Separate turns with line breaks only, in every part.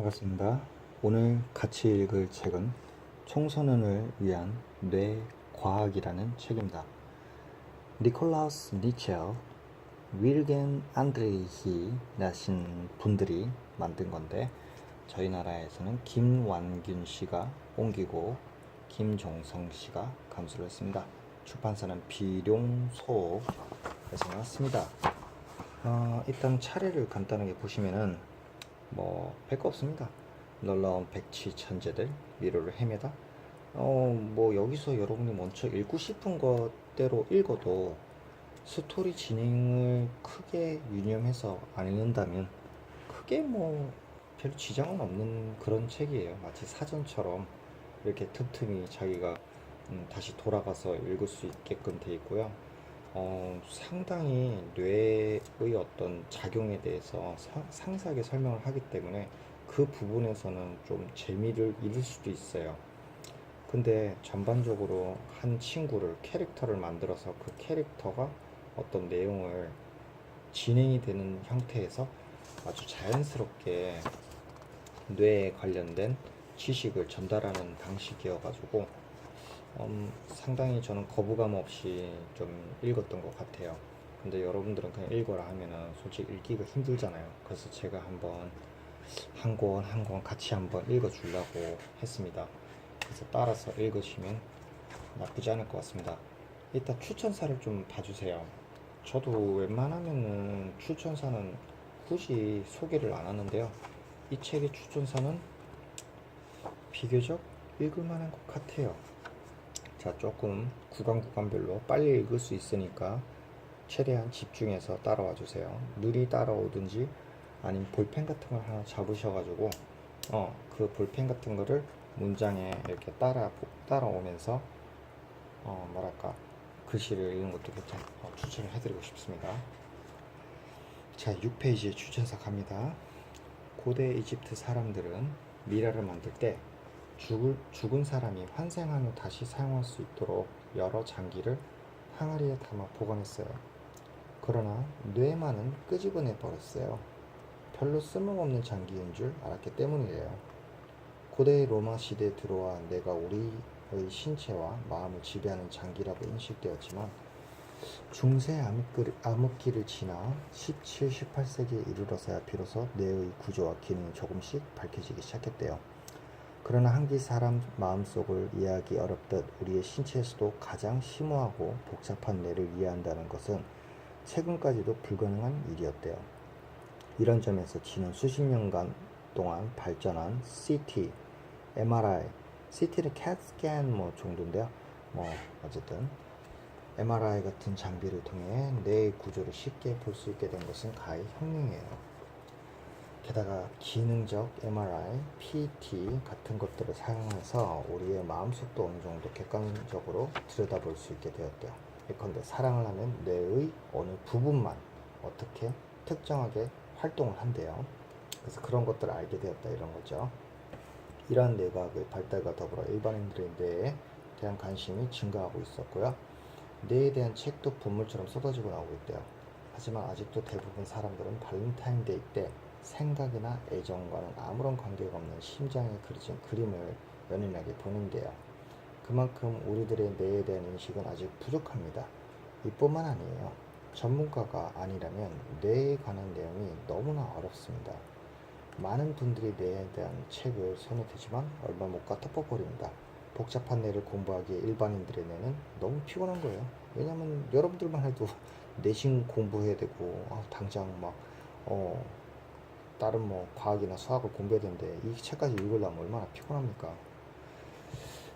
반갑습니다. 오늘 같이 읽을 책은 청소년을 위한 뇌과학이라는 책입니다. 니콜라우스 니첼, 윌겐 안드레히라신 분들이 만든 건데 저희 나라에서는 김완균 씨가 옮기고 김종성 씨가 감수를 했습니다. 출판사는 비룡소에서 나왔습니다. 일단 차례를 간단하게 보시면은 별거 없습니다. 놀라운 백치 천재들 미로를 헤매다. 여기서 여러분이 먼저 읽고 싶은 것대로 읽어도 스토리 진행을 크게 유념해서 안 읽는다면 크게 별 지장은 없는 그런 책이에요. 마치 사전처럼 이렇게 틈틈이 자기가 다시 돌아가서 읽을 수 있게끔 되어 있고요. 상당히 뇌의 어떤 작용에 대해서 상세하게 설명을 하기 때문에 그 부분에서는 좀 재미를 잃을 수도 있어요. 근데 전반적으로 한 친구를, 캐릭터를 만들어서 그 캐릭터가 어떤 내용을 진행이 되는 형태에서 아주 자연스럽게 뇌에 관련된 지식을 전달하는 방식이어가지고 상당히 저는 거부감 없이 좀 읽었던 것 같아요. 근데 여러분들은 그냥 읽어라 하면은 솔직히 읽기가 힘들잖아요. 그래서 제가 한번 한 권 한 권 같이 한번 읽어 주려고 했습니다. 그래서 따라서 읽으시면 나쁘지 않을 것 같습니다. 일단 추천사를 좀 봐주세요. 저도 웬만하면은 추천사는 굳이 소개를 안 하는데요. 이 책의 추천사는 비교적 읽을 만한 것 같아요. 자, 조금 구간별로 빨리 읽을 수 있으니까 최대한 집중해서 따라와 주세요. 느리 따라오든지 아니면 볼펜 같은 걸 하나 잡으셔가지고 그 볼펜 같은 거를 문장에 이렇게 따라오면서 글씨를 읽는 것도 추천을 해드리고 싶습니다. 자, 6페이지에 추천사 갑니다. 고대 이집트 사람들은 미라를 만들 때 죽은 사람이 환생한 후 다시 사용할 수 있도록 여러 장기를 항아리에 담아 보관했어요. 그러나 뇌만은 끄집어내 버렸어요. 별로 쓸모없는 장기인 줄 알았기 때문이래요. 고대 로마 시대에 들어와 뇌가 우리의 신체와 마음을 지배하는 장기라고 인식되었지만 중세 암흑기를 지나 17, 18세기에 이르러서야 비로소 뇌의 구조와 기능이 조금씩 밝혀지기 시작했대요. 그러나 한기 사람 마음속을 이해하기 어렵듯 우리의 신체에서도 가장 심오하고 복잡한 뇌를 이해한다는 것은 최근까지도 불가능한 일이었대요. 이런 점에서 지난 수십 년간 동안 발전한 CT, MRI, CT는 CAT 스캔 정도인데요. 어쨌든 MRI 같은 장비를 통해 뇌의 구조를 쉽게 볼 수 있게 된 것은 가히 혁명이에요. 게다가 기능적 MRI, PT 같은 것들을 사용해서 우리의 마음속도 어느 정도 객관적으로 들여다볼 수 있게 되었대요. 예컨대 사랑을 하면 뇌의 어느 부분만 어떻게 특정하게 활동을 한대요. 그래서 그런 것들을 알게 되었다 이런 거죠. 이러한 뇌과학의 발달과 더불어 일반인들의 뇌에 대한 관심이 증가하고 있었고요. 뇌에 대한 책도 분물처럼 쏟아지고 나오고 있대요. 하지만 아직도 대부분 사람들은 발렌타인데이 때 생각이나 애정과는 아무런 관계가 없는 심장에 그려진 그림을 연연하게 보는데요. 그만큼 우리들의 뇌에 대한 인식은 아직 부족합니다. 이뿐만 아니에요. 전문가가 아니라면 뇌에 관한 내용이 너무나 어렵습니다. 많은 분들이 뇌에 대한 책을 손에 대지만 얼마 못 가 덮어버립니다. 복잡한 뇌를 공부하기에 일반인들의 뇌는 너무 피곤한 거예요. 왜냐면 여러분들만 해도 내신 공부해야 되고 당장 다른 과학이나 수학을 공부해야 되는데 이 책까지 읽으려면 얼마나 피곤합니까?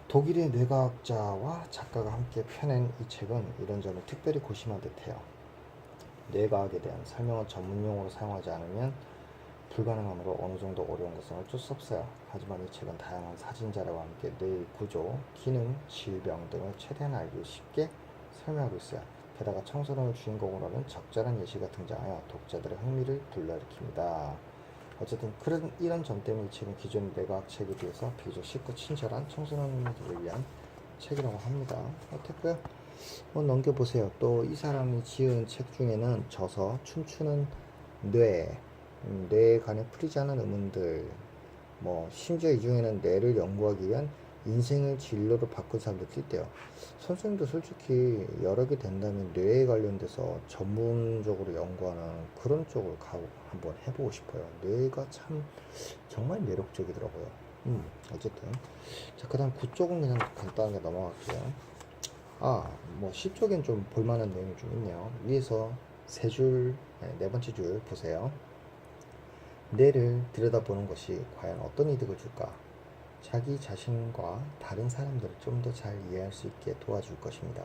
독일의 뇌과학자와 작가가 함께 펴낸 이 책은 이런 점을 특별히 고심한 듯해요. 뇌과학에 대한 설명을 전문용어로 사용하지 않으면 불가능하므로 어느 정도 어려운 것은 어쩔 수 없어요. 하지만 이 책은 다양한 사진 자료와 함께 뇌의 구조, 기능, 질병 등을 최대한 알기 쉽게 설명하고 있어요. 게다가 청소년을 주인공으로 하는 적절한 예시가 등장하여 독자들의 흥미를 불러일으킵니다. 어쨌든 이런 점 때문에 이 책은 기존의 뇌과학 책에 비해서 비교적 쉽고 친절한 청소년들을 위한 책이라고 합니다. 어땠고요? 넘겨보세요. 또 이 사람이 지은 책 중에는 저서 춤추는 뇌에 관해 풀리지 않은 의문들, 뭐 심지어 이 중에는 뇌를 연구하기 위한 인생을 진로로 바꾼 사람들도 있대요. 선생님도 솔직히 여러 개 된다면 뇌에 관련돼서 전문적으로 연구하는 그런 쪽을 가고 한번 해보고 싶어요. 뇌가 참 정말 매력적이더라고요. 어쨌든 자, 그다음 9쪽은 그냥 간단하게 넘어갈게요. 뭐 10쪽엔 좀 볼만한 내용이 좀 있네요. 위에서 세 줄, 네 번째 줄 보세요. 뇌를 들여다보는 것이 과연 어떤 이득을 줄까? 자기 자신과 다른 사람들을 좀 더 잘 이해할 수 있게 도와줄 것입니다.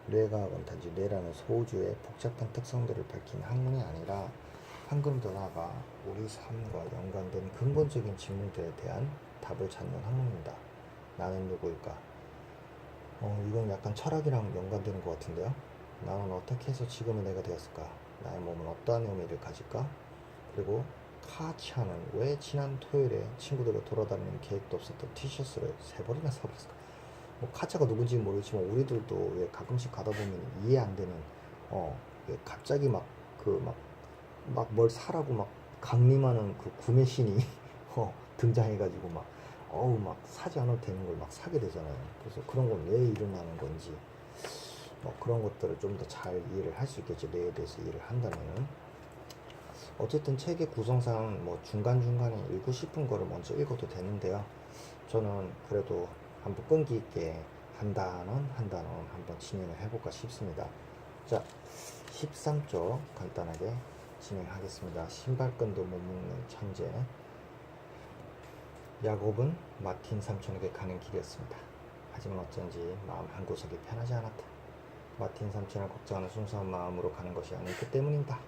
뇌과학은 단지 뇌라는 소우주의 복잡한 특성들을 밝힌 학문이 아니라 한 걸음 더 나아가 우리 삶과 연관된 근본적인 질문들에 대한 답을 찾는 학문입니다. 나는 누구일까? 이건 약간 철학이랑 연관되는 것 같은데요. 나는 어떻게 해서 지금의 내가 되었을까? 나의 몸은 어떠한 의미를 가질까? 그리고 카치아는 왜 지난 토요일에 친구들과 돌아다니는 계획도 없었던 티셔츠를 세 벌이나 사버렸을까? 뭐 카차가 누군지 모르겠지만 우리들도 왜 가끔씩 가다 보면 이해 안 되는 왜 갑자기 막 뭘 사라고 막 강림하는 그 구매신이 등장해가지고 막 사지 않아도 되는 걸 막 사게 되잖아요. 그래서 그런 건 왜 일어나는 건지 뭐 그런 것들을 좀 더 잘 이해를 할 수 있겠죠. 뇌에 대해서 이해를 한다면은. 어쨌든 책의 구성상 뭐 중간중간에 읽고 싶은 거를 먼저 읽어도 되는데요. 저는 그래도 한번 끈기 있게 한 단원 한 단원 한번 진행을 해볼까 싶습니다. 자, 13쪽 간단하게 진행하겠습니다. 신발끈도 못 묶는 천재. 야곱은 마틴 삼촌에게 가는 길이었습니다. 하지만 어쩐지 마음 한구석이 편하지 않았다. 마틴 삼촌을 걱정하는 순수한 마음으로 가는 것이 아니기 때문이다.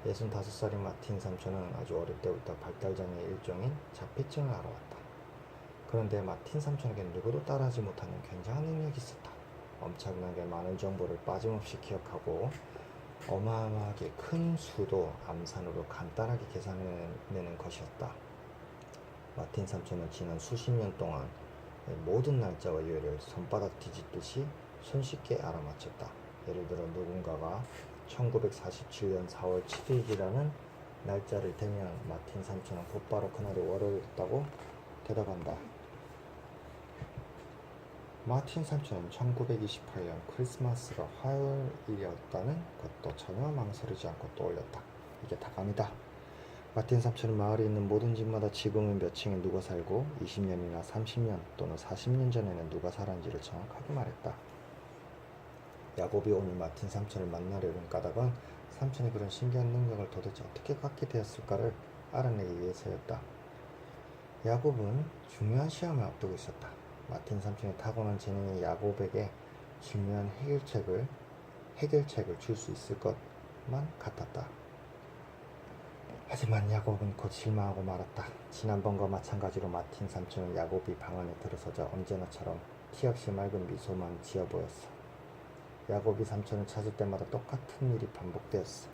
65살인 마틴 삼촌은 아주 어릴 때부터 발달장애 일종인 자폐증을 알아왔다. 그런데 마틴 삼촌에게는 누구도 따라하지 못하는 굉장한 능력이 있었다. 엄청나게 많은 정보를 빠짐없이 기억하고 어마어마하게 큰 수도 암산으로 간단하게 계산해내는 것이었다. 마틴 삼촌은 지난 수십 년 동안 모든 날짜와 요일을 손바닥 뒤집듯이 손쉽게 알아맞혔다. 예를 들어 누군가가 1947년 4월 7일이라는 날짜를 대면 마틴 삼촌은 곧바로 그날이 월요일이었다고 대답한다. 마틴 삼촌은 1928년 크리스마스가 화요일이었다는 것도 전혀 망설이지 않고 떠올렸다. 이게 다감이다. 마틴 삼촌은 마을에 있는 모든 집마다 지금은 몇 층에 누가 살고 20년이나 30년 또는 40년 전에는 누가 살았는지를 정확하게 말했다. 야곱이 오늘 마틴 삼촌을 만나려는 까닭은 삼촌이 그런 신기한 능력을 도대체 어떻게 갖게 되었을까를 알아내기 위해서였다. 야곱은 중요한 시험을 앞두고 있었다. 마틴 삼촌의 타고난 재능이 야곱에게 중요한 해결책을 줄 수 있을 것만 같았다. 하지만 야곱은 곧 실망하고 말았다. 지난번과 마찬가지로 마틴 삼촌은 야곱이 방 안에 들어서자 언제나처럼 티없이 맑은 미소만 지어 보였어. 야곱이 삼촌을 찾을 때마다 똑같은 일이 반복되었어.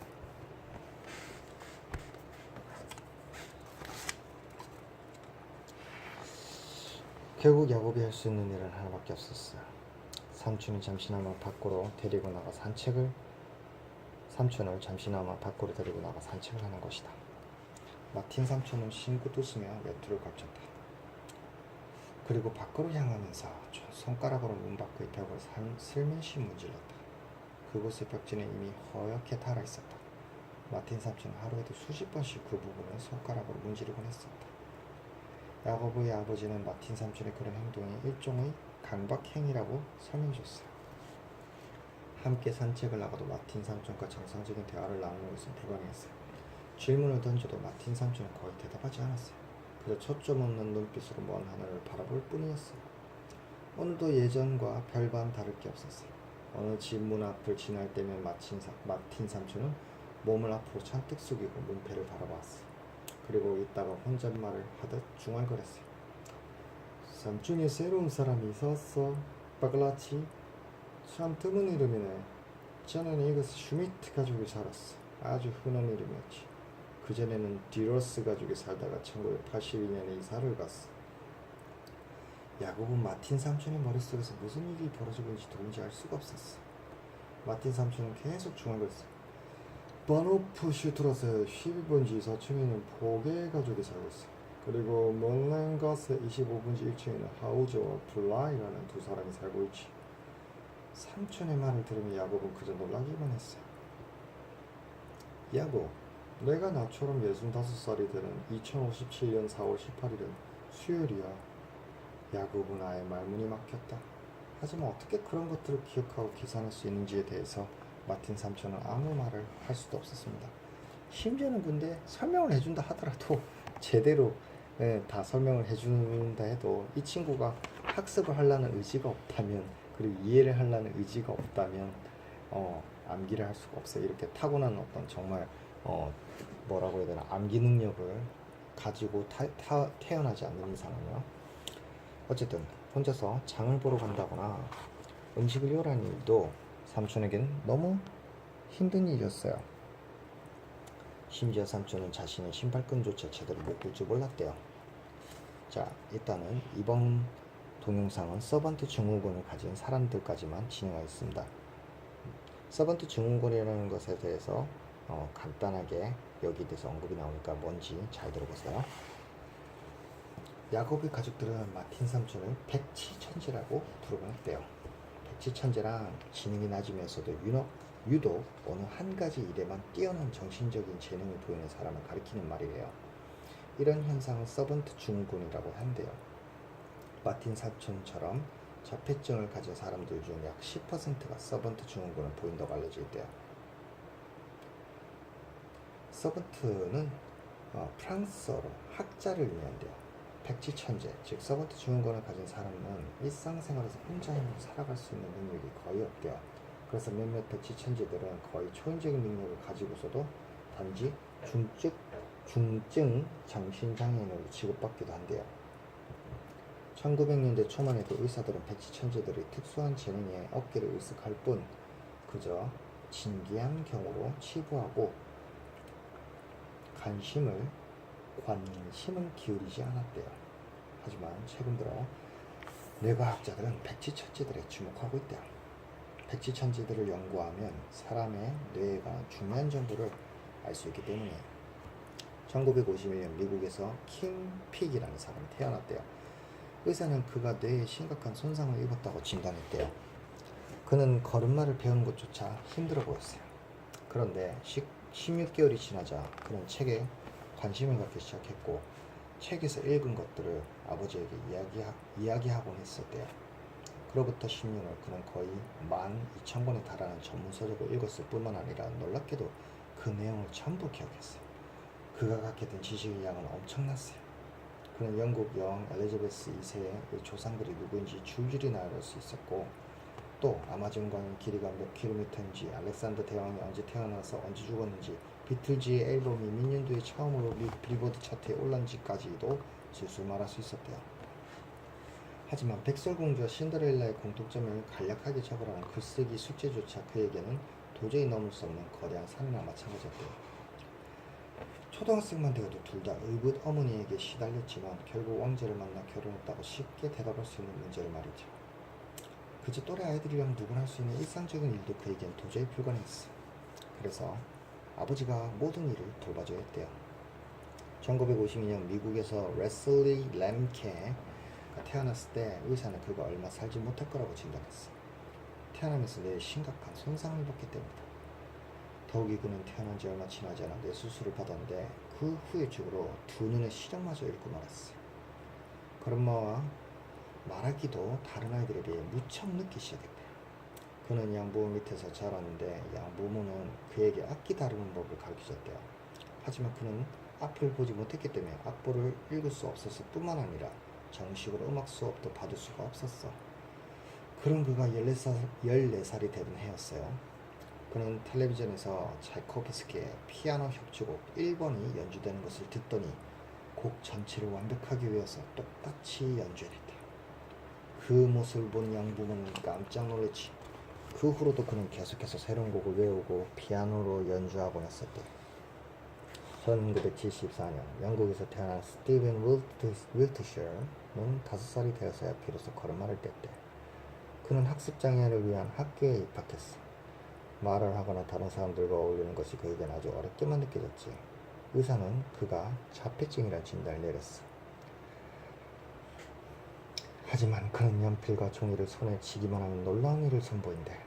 결국 야곱이 할 수 있는 일은 하나밖에 없었어. 삼촌을 잠시나마 밖으로 데리고 나가 산책을 하는 것이다. 마틴 삼촌은 싱긋 웃으며 외투를 걸쳤다. 그리고 밖으로 향하면서 손가락으로 문 밖의 벽을 슬며시 문질렀다. 그곳의 벽지는 이미 허옇게 닳아있었다. 마틴 삼촌은 하루에도 수십 번씩 그 부분을 손가락으로 문지르곤 했었다. 야곱의 아버지는 마틴 삼촌의 그런 행동이 일종의 강박행위라고 설명해줬어요. 함께 산책을 나가도 마틴 삼촌과 정상적인 대화를 나누는 것은 불가능했어요. 질문을 던져도 마틴 삼촌은 거의 대답하지 않았어요. 그저 초점 없는 눈빛으로 먼 하늘을 바라볼 뿐이었어요. 오늘도 예전과 별반 다를 게 없었어요. 어느 집 문 앞을 지날 때면 마틴 삼촌은 몸을 앞으로 잔뜩 숙이고 문패를 바라봤어요. 그리고 이따가 혼잣말을 하듯 중얼거렸어요. 삼촌이 새로운 사람이 있었어. 바글라치. 참 드문 이름이네. 전에는 이것은 슈미트 가족이 살았어. 아주 흔한 이름이었지. 그전에는 디로스 가족이 살다가 1982년에 이사를 갔어. 야곱은 마틴 삼촌의 머릿속에서 무슨 일이 벌어지고 있는지 도무지 알 수가 없었어. 마틴 삼촌은 계속 중얼거렸어. 바노프 슈트라스 12번지 4층에는 포개 가족이 살고 있어. 그리고 멀랭가스 25분지 1층에는 하우저와 블라이라는 두 사람이 살고 있지. 삼촌의 말을 들으며 야곱은 그저 놀라기만 했어요. 야곱, 내가 나처럼 65살이 되는 2057년 4월 18일은 수요일이야. 야곱은 아예 말문이 막혔다. 하지만 어떻게 그런 것들을 기억하고 계산할 수 있는지에 대해서 마틴 삼촌은 아무 말을 할 수도 없었습니다. 심지어는 근데 설명을 해준다 하더라도 제대로 다 설명을 해준다 해도 이 친구가 학습을 하려는 의지가 없다면, 그리고 이해를 하려는 의지가 없다면 암기를 할 수가 없어요. 이렇게 타고난 어떤 정말 뭐라고 해야 되나, 암기 능력을 가지고 태어나지 않는 이상은요. 어쨌든 혼자서 장을 보러 간다거나 음식을 요리하는 일도 삼촌에겐 너무 힘든 일이었어요. 심지어 삼촌은 자신의 신발끈조차 제대로 묶을 줄 몰랐대요. 자, 일단은 이번 동영상은 서번트 증후군을 가진 사람들까지만 진행하겠습니다. 서번트 증후군이라는 것에 대해서 간단하게 여기 대해서 언급이 나오니까 뭔지 잘 들어보세요. 야곱의 가족들은 마틴 삼촌을 백치천재라고 부르곤 했대요. 백치천재란 지능이 낮으면서도 유독 어느 한 가지 일에만 뛰어난 정신적인 재능을 보이는 사람을 가리키는 말이래요. 이런 현상을 서번트 증후군이라고 한대요. 마틴 삼촌처럼 자폐증을 가진 사람들 중 약 10%가 서번트 증후군을 보인다고 알려져 있대요. 서번트는 프랑스어로 학자를 의미한대요. 백지천재, 즉 서번트 증후군을 가진 사람은 일상생활에서 혼자 힘으로 살아갈 수 있는 능력이 거의 없대요. 그래서 몇몇 백지천재들은 거의 초인적인 능력을 가지고서도 단지 중증 정신장애인으로 취급받기도 한대요. 1900년대 초만 해도 의사들은 백지천재들의 특수한 재능에 어깨를 으쓱할 뿐 그저 진기한 경우로 치부하고 관심을 기울이지 않았대요. 하지만 최근 들어 뇌과학자들은 백지천재들에 주목하고 있대요. 백지천재들을 연구하면 사람의 뇌에 관한 중요한 정보를 알 수 있기 때문이에요. 1951년 미국에서 킴 픽이라는 사람이 태어났대요. 의사는 그가 뇌에 심각한 손상을 입었다고 진단했대요. 그는 걸음마를 배우는 것조차 힘들어 보였어요. 그런데 16개월이 지나자 그는 책에 관심을 갖기 시작했고 책에서 읽은 것들을 아버지에게 이야기하곤 했었대요. 그로부터 10년을 그는 거의 12,000권에 달하는 전문 서적을 읽었을 뿐만 아니라 놀랍게도 그 내용을 전부 기억했어요. 그가 갖게 된 지식의 양은 엄청났어요. 그는 영국 여왕 엘리자베스 2세의 조상들이 누구인지 줄줄이 알을 수 있었고 또 아마존강의 길이가 몇 킬로미터인지, 알렉산더 대왕이 언제 태어나서 언제 죽었는지, 비틀즈의 앨범이 몇 년도에 처음으로 빌보드 차트에 올랐는지까지도 술술 말할 수 있었대요. 하지만 백설공주와 신데렐라의 공통점을 간략하게 적으라는 글쓰기 숙제조차 그에게는 도저히 넘을 수 없는 거대한 산이나 마찬가지였대요. 초등학생만 되어도 둘 다 의붓 어머니에게 시달렸지만 결국 왕자를 만나 결혼했다고 쉽게 대답할 수 있는 문제를 말이죠. 그저 또래 아이들이랑 누구나 할 수 있는 일상적인 일도 그에겐 도저히 불가능했어. 그래서 아버지가 모든 일을 돌봐줘야 했대요. 1952년 미국에서 레슬리 램케가 태어났을 때 의사는 그가 얼마 살지 못할 거라고 진단했어. 태어나면서 뇌에 심각한 손상을 입었기 때문이다. 더욱이 그는 태어난 지 얼마 지나지 않아 뇌 수술을 받았는데 그 후의 죽으로 두 눈의 시력마저 잃고 말았어요. 걸음마와 말하기도 다른 아이들에 비해 무척 늦게 시작했대요. 그는 양부모 밑에서 자랐는데 양부모는 그에게 악기 다루는 법을 가르쳐줬대요. 하지만 그는 앞을 보지 못했기 때문에 악보를 읽을 수 없었을 뿐만 아니라 정식으로 음악 수업도 받을 수가 없었어. 그런 그가 14살이 되던 해였어요. 그는 텔레비전에서 차이코프스키의 피아노 협주곡 1번이 연주되는 것을 듣더니 곡 전체를 완벽하게 외워서 똑같이 연주해냈대요. 그 모습을 본 양부모는 깜짝 놀랐지. 그 후로도 그는 계속해서 새로운 곡을 외우고 피아노로 연주하곤 했었대요. 1974년 영국에서 태어난 스티븐 윌트셔는 5살이 되어서야 비로소 걸음마를 뗐대. 그는 학습장애인을 위한 학교에 입학했어. 말을 하거나 다른 사람들과 어울리는 것이 그에겐 아주 어렵게만 느껴졌지. 의사는 그가 자폐증이라는 진단을 내렸어. 하지만 그는 연필과 종이를 손에 쥐기만 하면 놀라운 일을 선보인대.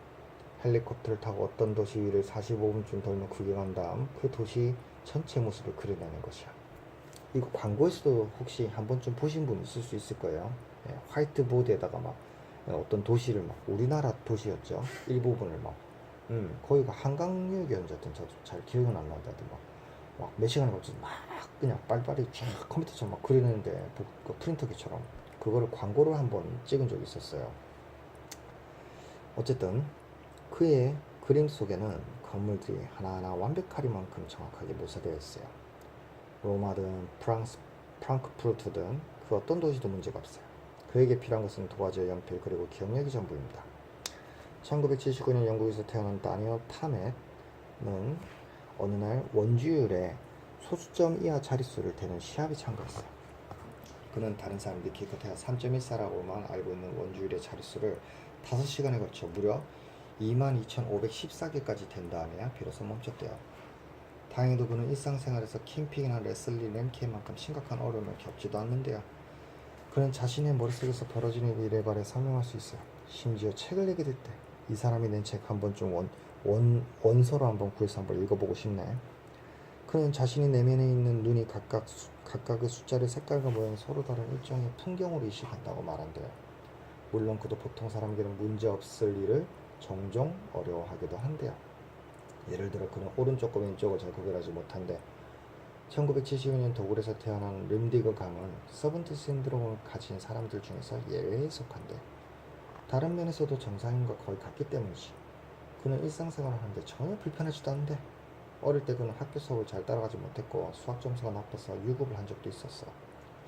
헬리콥터를 타고 어떤 도시 위를 45분쯤 돌며 구경한 다음 그 도시 전체 모습을 그려내는 것이야. 이거 광고에서도 혹시 한 번쯤 보신 분 있을 수 있을 거예요. 예, 화이트보드에다가 막 어떤 도시를 막 우리나라 도시였죠. 일부분을 막 거기가 한강유역이었는지 저도 잘 기억은 안 나는데 막 몇 시간을 걸쳐서 막 그냥 빨리빨리 쫙 컴퓨터처럼 막 그리는데 그 프린터기처럼 그거를 광고를 한번 찍은 적이 있었어요. 어쨌든 그의 그림 속에는 건물들이 하나하나 완벽하리만큼 정확하게 묘사되어 있어요. 로마든 프랑크푸르트든 그 어떤 도시도 문제가 없어요. 그에게 필요한 것은 도화지와 연필 그리고 기억력이 전부입니다. 1979년 영국에서 태어난 다니엘 타멧은 어느 날 원주율의 소수점 이하 자릿수를 대는 시합에 참가했어요. 그는 다른 사람들이 기껏해야 3.14라고만 알고 있는 원주율의 자릿수를 5시간에 걸쳐 무려 22,514개까지 된 다음에야 비로소 멈췄대요. 다행히도 그는 일상생활에서 캠핑이나 레슬리 램케만큼 심각한 어려움을 겪지도 않는데요. 그는 자신의 머릿속에서 벌어지는 일에 관해 설명할 수 있어요. 심지어 책을 내게 될 때 이 사람이 낸 책 한 번쯤 원서로 한번 구해서 한번 읽어보고 싶네. 그는 자신이 내면에 있는 눈이 각각의 숫자를 색깔과 모양이 서로 다른 일종의 풍경으로 이식한다고 말한대요. 물론 그도 보통 사람에게는 문제없을 일을 종종 어려워하기도 한데요. 예를 들어 그는 오른쪽과 왼쪽을 잘 구별하지 못한데 1975년 도굴에서 태어난 림디거 강은 서번트 신드롬을 가진 사람들 중에서 예외에 속한데 다른 면에서도 정상인과 거의 같기 때문이지. 그는 일상생활을 하는데 전혀 불편하지도 않은데 어릴 때 그는 학교 수업을 잘 따라가지 못했고 수학 점수가 나빠서 유급을 한 적도 있었어.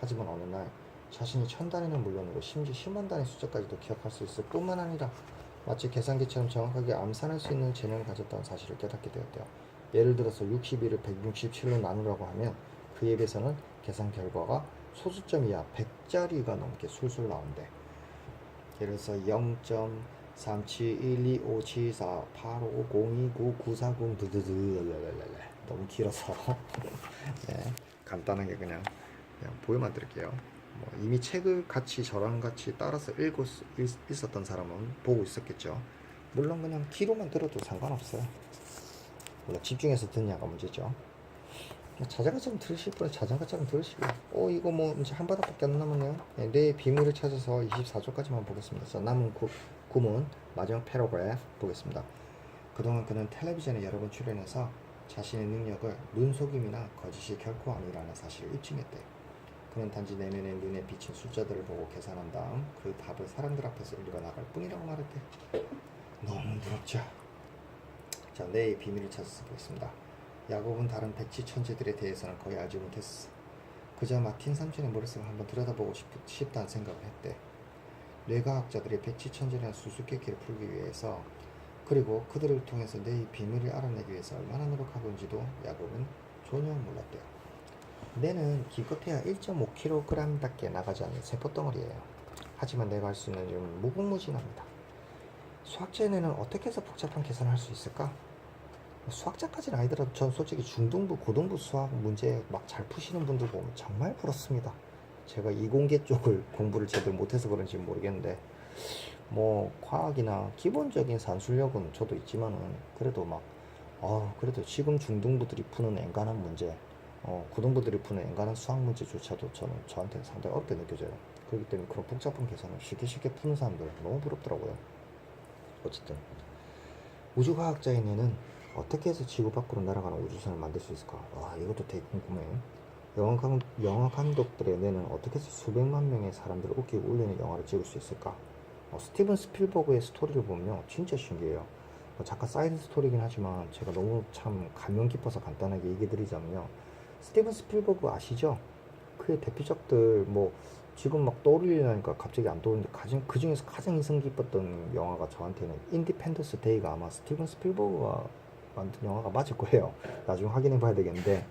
하지만 어느 날 자신이 1000단위는 물론이고 심지어 10만 단위 숫자까지도 기억할 수 있을 뿐만 아니라 마치 계산기처럼 정확하게 암산할 수 있는 재능을 가졌다는 사실을 깨닫게 되었대요. 예를 들어서 62를 167로 나누라고 하면 그에 비해서는 계산 결과가 소수점 이하 100자리가 넘게 술술 나온대. 예를 들어서 0.3712574850299490 너무 길어서 네, 간단하게 그냥 보여만 드릴게요. 이미 책을 같이 저랑 같이 따라서 읽고 있었던 사람은 보고 있었겠죠. 물론 그냥 키로만 들어도 상관없어요. 물론 집중해서 듣냐가 문제죠. 자장가처럼 들으실 분은 자장가처럼 들으시고 이거 뭐 이제 한 바닥밖에 안 남았네요. 네, 내 비밀을 찾아서 24조까지만 보겠습니다. 자, 남은 구문 마지막 패러그래프 보겠습니다. 그동안 그는 텔레비전에 여러 번 출연해서 자신의 능력을 눈속임이나 거짓이 결코 아니라는 사실을 입증했대. 그는 단지 내면의 눈에 비친 숫자들을 보고 계산한 다음 그 답을 사람들 앞에서 읽어나갈 뿐이라고 말했대. 너무 부럽죠. 자, 내 비밀을 찾아서 보겠습니다. 야곱은 다른 백지 천재들에 대해서는 거의 알지 못했어. 그저 마틴 삼촌의 머릿속을 한번 들여다보고 싶다는 생각을 했대. 뇌과학자들이 백지 천재라는 수수께끼를 풀기 위해서 그리고 그들을 통해서 내 비밀을 알아내기 위해서 얼마나 노력하고 있는지도 야곱은 전혀 몰랐대요. 뇌는 기껏해야 1.5kg밖에 나가지 않는 세포덩어리예요. 하지만 내가 할 수 있는 일은 무궁무진합니다. 수학자의 뇌는 어떻게 해서 복잡한 계산을 할 수 있을까? 수학자까지는 아니더라도 전 솔직히 중등부, 고등부 수학 문제 막 잘 푸시는 분들 보면 정말 부럽습니다. 제가 이공계 쪽을 공부를 제대로 못해서 그런지 모르겠는데 뭐 과학이나 기본적인 산술력은 저도 있지만은 그래도 그래도 지금 중등부들이 푸는 엔간한 문제 고등부들이 푸는 엔간한 수학 문제조차도 저한테는 상당히 어렵게 느껴져요. 그렇기 때문에 그런 복잡한 계산을 쉽게 푸는 사람들 너무 부럽더라고요. 어쨌든 우주과학자의 뇌는 어떻게 해서 지구 밖으로 날아가는 우주선을 만들 수 있을까? 이것도 되게 궁금해요. 영화 감독들의 뇌는 어떻게 해서 수백만 명의 사람들을 웃기고 울리는 영화를 찍을 수 있을까? 스티븐 스필버그의 스토리를 보면 진짜 신기해요. 잠깐 사이드 스토리긴 하지만 제가 너무 참 감명 깊어서 간단하게 얘기 드리자면요. 스티븐 스필버그 아시죠? 그의 대표작들 지금 막 떠오르려니까 갑자기 안 떠오르는데 그 중에서 가장 인상 깊었던 영화가 저한테는 인디펜던스 데이가 아마 스티븐 스필버그가 만든 영화가 맞을 거예요. 나중에 확인해 봐야 되겠는데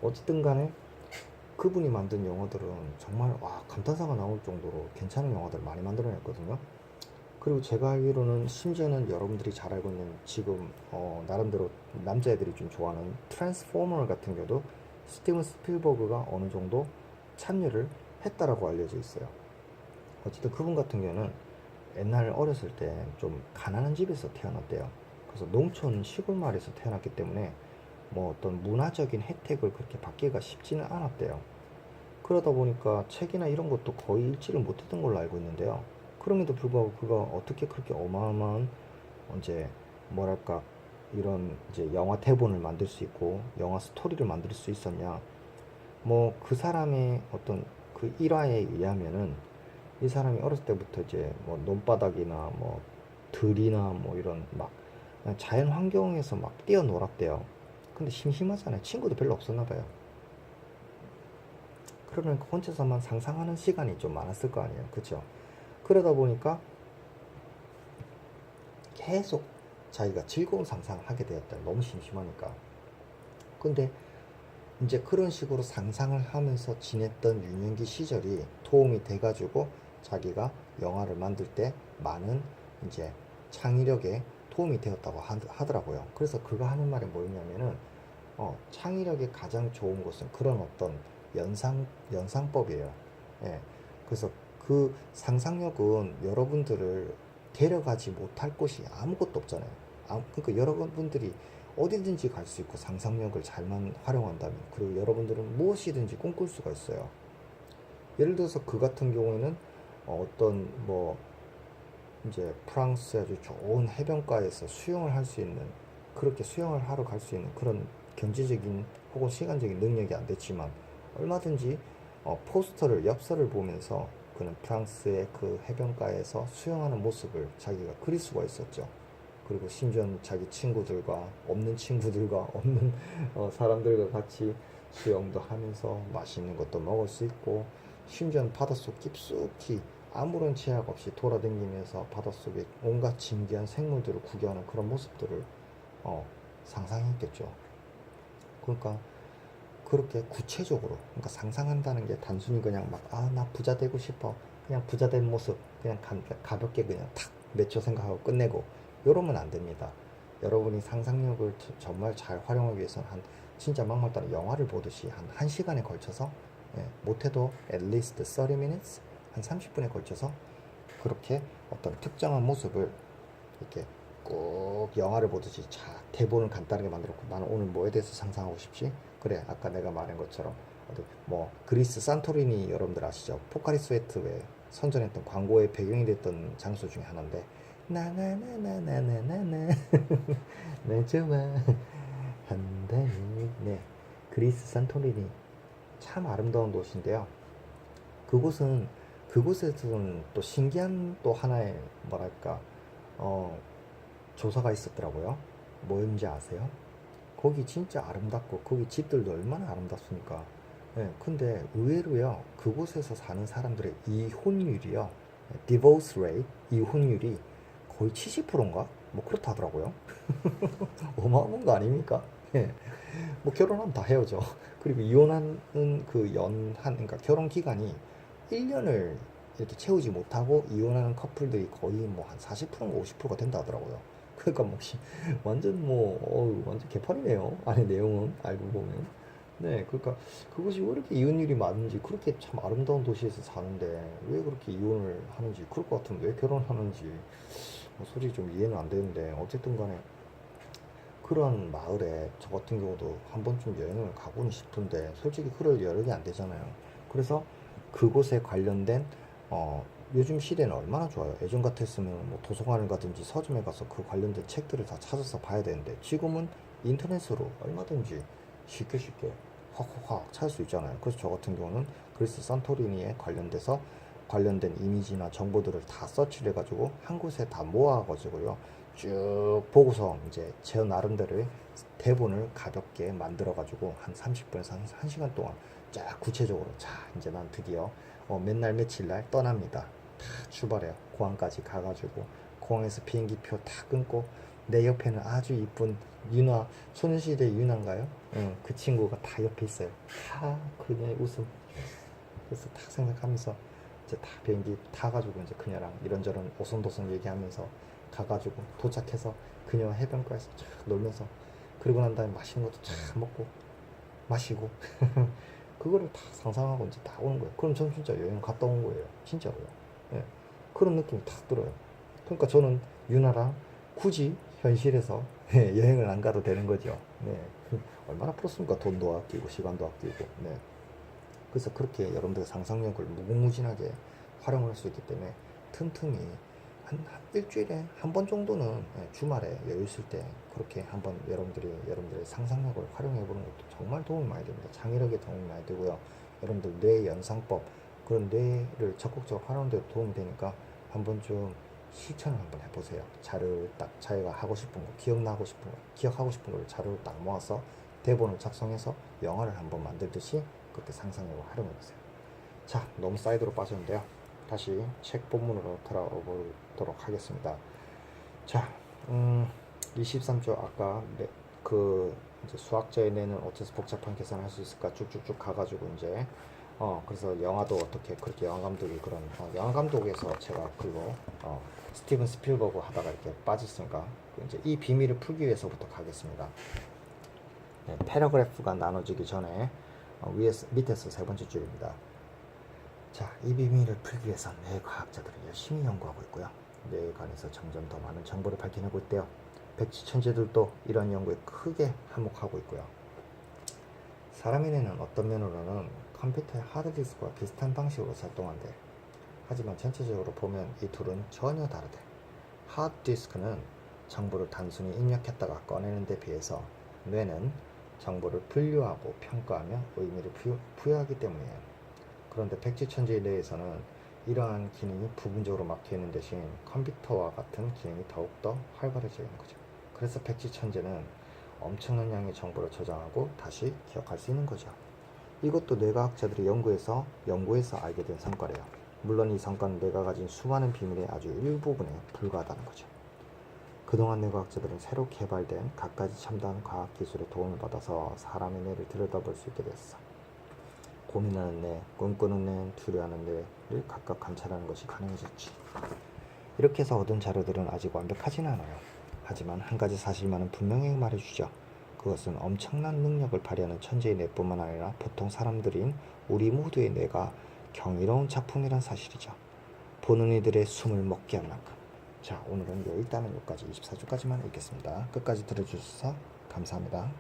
어쨌든 간에 그분이 만든 영화들은 정말 감탄사가 나올 정도로 괜찮은 영화들 많이 만들어냈거든요. 그리고 제가 알기로는 심지어는 여러분들이 잘 알고 있는 지금 나름대로 남자애들이 좀 좋아하는 트랜스포머 같은 경우도 스티븐 스필버그가 어느 정도 참여를 했다라고 알려져 있어요. 어쨌든 그분 같은 경우는 옛날 어렸을 때 좀 가난한 집에서 태어났대요. 그래서 농촌 시골 마을에서 태어났기 때문에 뭐 어떤 문화적인 혜택을 그렇게 받기가 쉽지는 않았대요. 그러다 보니까 책이나 이런 것도 거의 읽지를 못했던 걸로 알고 있는데요. 그럼에도 불구하고 그가 어떻게 그렇게 어마어마한 이제 뭐랄까 이런 이제 영화 대본을 만들 수 있고 영화 스토리를 만들 수 있었냐? 뭐 그 사람의 어떤 그 일화에 의하면은 이 사람이 어렸을 때부터 이제 뭐 논바닥이나 뭐 들이나 뭐 이런 막 그냥 자연 환경에서 막 뛰어놀았대요. 근데 심심하잖아요. 친구도 별로 없었나 봐요. 그러면 혼자서만 상상하는 시간이 좀 많았을 거 아니에요. 그쵸? 그러다 보니까 계속 자기가 즐거운 상상을 하게 되었다. 너무 심심하니까. 근데 이제 그런 식으로 상상을 하면서 지냈던 유년기 시절이 도움이 돼가지고 자기가 영화를 만들 때 많은 이제 창의력에 도움이 되었다고 하더라고요. 그래서 그가 하는 말이 뭐였냐면은 창의력에 가장 좋은 것은 그런 어떤 연상법이에요. 예. 그래서 그 상상력은 여러분들을 데려가지 못할 곳이 아무것도 없잖아요. 그러니까 여러분들이 어디든지 갈 수 있고 상상력을 잘만 활용한다면 그리고 여러분들은 무엇이든지 꿈꿀 수가 있어요. 예를 들어서 그 같은 경우에는 어떤 뭐 이제 프랑스의 아주 좋은 해변가에서 수영을 할 수 있는 그렇게 수영을 하러 갈 수 있는 그런 경제적인 혹은 시간적인 능력이 안 됐지만 얼마든지 포스터를 엽서를 보면서 그는 프랑스의 그 해변가에서 수영하는 모습을 자기가 그릴 수가 있었죠. 그리고 심지어는 자기 친구들과 없는 친구들과 없는 사람들과 같이 수영도 하면서 맛있는 것도 먹을 수 있고 심지어는 바닷속 깊숙이 아무런 제약 없이 돌아다니면서 바닷속에 온갖 신기한 생물들을 구경하는 그런 모습들을 상상했겠죠. 그러니까 그렇게 구체적으로 그러니까 상상한다는 게 단순히 그냥 막 나 부자 되고 싶어 그냥 부자 된 모습 그냥 가볍게 그냥 탁 몇 초 생각하고 끝내고 이러면 안 됩니다. 여러분이 상상력을 정말 잘 활용하기 위해서는 한 진짜 막말 따라 영화를 보듯이 한 1시간에 걸쳐서 못해도 at least 30 minutes 한 30분에 걸쳐서 그렇게 어떤 특정한 모습을 이렇게 꼭 영화를 보듯이 자 대본을 간단하게 만들었고 나는 오늘 뭐에 대해서 상상하고 싶지? 그래 아까 내가 말한 것처럼 어디 뭐 그리스 산토리니 여러분들 아시죠? 포카리 스웨트에 선전했던 광고의 배경이 됐던 장소 중에 하나인데 나나나나나나나 나 좋아한다니 네 그리스 산토리니 참 아름다운 도시인데요. 그곳은 그곳에서는 또 신기한 또 하나의 뭐랄까 어, 조사가 있었더라고요. 뭐였는지 아세요? 거기 진짜 아름답고 거기 집들도 얼마나 아름답습니까? 예, 근데 의외로요 그곳에서 사는 사람들의 이혼율이요 divorce rate 이혼율이 거의 70%인가? 뭐 그렇다 하더라고요. 어마어마한 거 아닙니까? 예, 뭐 결혼하면 다 헤어져. 그리고 이혼하는 그 그러니까 결혼 기간이 1년을 이렇게 채우지 못하고 이혼하는 커플들이 거의 뭐 한 40%인가 50%가 된다 하더라고요. 그러니까 뭐 완전 뭐 완전 개판이네요. 안에 내용은 알고 보면. 네, 그러니까 그것이 왜 이렇게 이혼율이 많은지 그렇게 참 아름다운 도시에서 사는데 왜 그렇게 이혼을 하는지 그럴 것 같으면 왜 결혼하는지 뭐 솔직히 좀 이해는 안 되는데 어쨌든 간에 그런 마을에 저 같은 경우도 한 번쯤 여행을 가고는 싶은데 솔직히 그럴 여력이 안 되잖아요. 그래서 그곳에 관련된 요즘 시대는 얼마나 좋아요. 예전 같았으면 뭐 도서관을 가든지 서점에 가서 그 관련된 책들을 다 찾아서 봐야 되는데 지금은 인터넷으로 얼마든지 쉽게 쉽게 확확확 찾을 수 있잖아요. 그래서 저 같은 경우는 그리스 산토리니에 관련돼서 관련된 이미지나 정보들을 다 서치를 해가지고 한 곳에 다 모아가지고요. 쭉 보고서 이제 제 나름대로의 대본을 가볍게 만들어가지고 한 30분에서 한 1시간 동안 쫙 구체적으로 자 이제 난 드디어 맨날 며칠 날 떠납니다. 다 출발해요. 공항까지 가가지고 공항에서 비행기표 다 끊고 내 옆에는 아주 이쁜 윤아 소녀시대 윤아인가요? 응, 그 친구가 다 옆에 있어요. 다 그녀의 웃음. 그래서 딱 생각하면서 이제 다 비행기 타가지고 이제 그녀랑 이런저런 오손도손 얘기하면서 가가지고 도착해서 그녀와 해변가에서 쫙 놀면서 그러고 난 다음에 맛있는 것도 쫙 먹고 마시고 그거를 다 상상하고 이제 다 오는 거예요. 그럼 전 진짜 여행 갔다 온 거예요. 진짜로요. 예, 그런 느낌이 탁 들어요. 그러니까 저는 유나랑 굳이 현실에서 예, 여행을 안 가도 되는 거죠. 네. 얼마나 풀었습니까? 돈도 아끼고 시간도 아끼고. 네. 그래서 그렇게 여러분들 상상력을 무궁무진하게 활용을 할 수 있기 때문에 틈틈이 한 일주일에 한 번 정도는 예, 주말에 여유 있을 때 그렇게 한번 여러분들의 상상력을 활용해 보는 것도 정말 도움이 많이 됩니다. 창의력에 도움이 많이 되고요. 여러분들 뇌 연상법 그런 뇌를 적극적으로 활용하는 데 도움이 되니까 한번 좀 실천을 한번 해보세요. 자료를 딱 자기가 하고 싶은 거, 기억하고 싶은 걸 자료를 딱 모아서 대본을 작성해서 영화를 한번 만들듯이 그렇게 상상력을 활용해 보세요. 자, 너무 사이드로 빠졌는데요. 다시 책 본문으로 돌아와 보도록 하겠습니다. 자, 23조 아까 그 이제 수학자의 뇌는 어째서 복잡한 계산을 할 수 있을까 쭉쭉쭉 가가지고 이제 그래서 영화도 어떻게 그렇게 영화 감독이 그런 영화 감독에서 제가 그거 스티븐 스필버그 하다가 이렇게 빠졌으니까 이제 이 비밀을 풀기 위해서부터 가겠습니다. 네, 패러그래프가 나눠지기 전에 밑에서 세 번째 줄입니다. 자, 이 비밀을 풀기 위해서 뇌과학자들은 열심히 연구하고 있고요. 뇌에 관해서 점점 더 많은 정보를 밝혀내고 있대요. 백지천재들도 이런 연구에 크게 한몫하고 있고요. 사람의 뇌는 어떤 면으로는 컴퓨터의 하드디스크와 비슷한 방식으로 작동한대. 하지만 전체적으로 보면 이 둘은 전혀 다르대. 하드디스크는 정보를 단순히 입력했다가 꺼내는 데 비해서 뇌는 정보를 분류하고 평가하며 의미를 부여하기 때문이에요. 그런데 백지천재의 뇌에서는 이러한 기능이 부분적으로 막혀있는 대신 컴퓨터와 같은 기능이 더욱더 활발해져 있는 거죠. 그래서 백지천재는 엄청난 양의 정보를 저장하고 다시 기억할 수 있는 거죠. 이것도 뇌과학자들이 연구해서 알게 된 성과래요. 물론 이 성과는 뇌가 가진 수많은 비밀의 아주 일부분에 불과하다는 거죠. 그동안 뇌과학자들은 새로 개발된 갖가지 첨단 과학기술의 도움을 받아서 사람의 뇌를 들여다볼 수 있게 됐어. 고민하는 뇌, 꿈꾸는 뇌, 두려워하는 뇌를 각각 관찰하는 것이 가능해졌지. 이렇게 해서 얻은 자료들은 아직 완벽하진 않아요. 하지만 한 가지 사실만은 분명히 말해주죠. 그것은 엄청난 능력을 발휘하는 천재의 뇌뿐만 아니라 보통 사람들인 우리 모두의 뇌가 경이로운 작품이란 사실이죠. 보는 이들의 숨을 먹게 한 만큼. 자, 오늘은 일단은 여기까지 24주까지만 읽겠습니다. 끝까지 들어주셔서 감사합니다.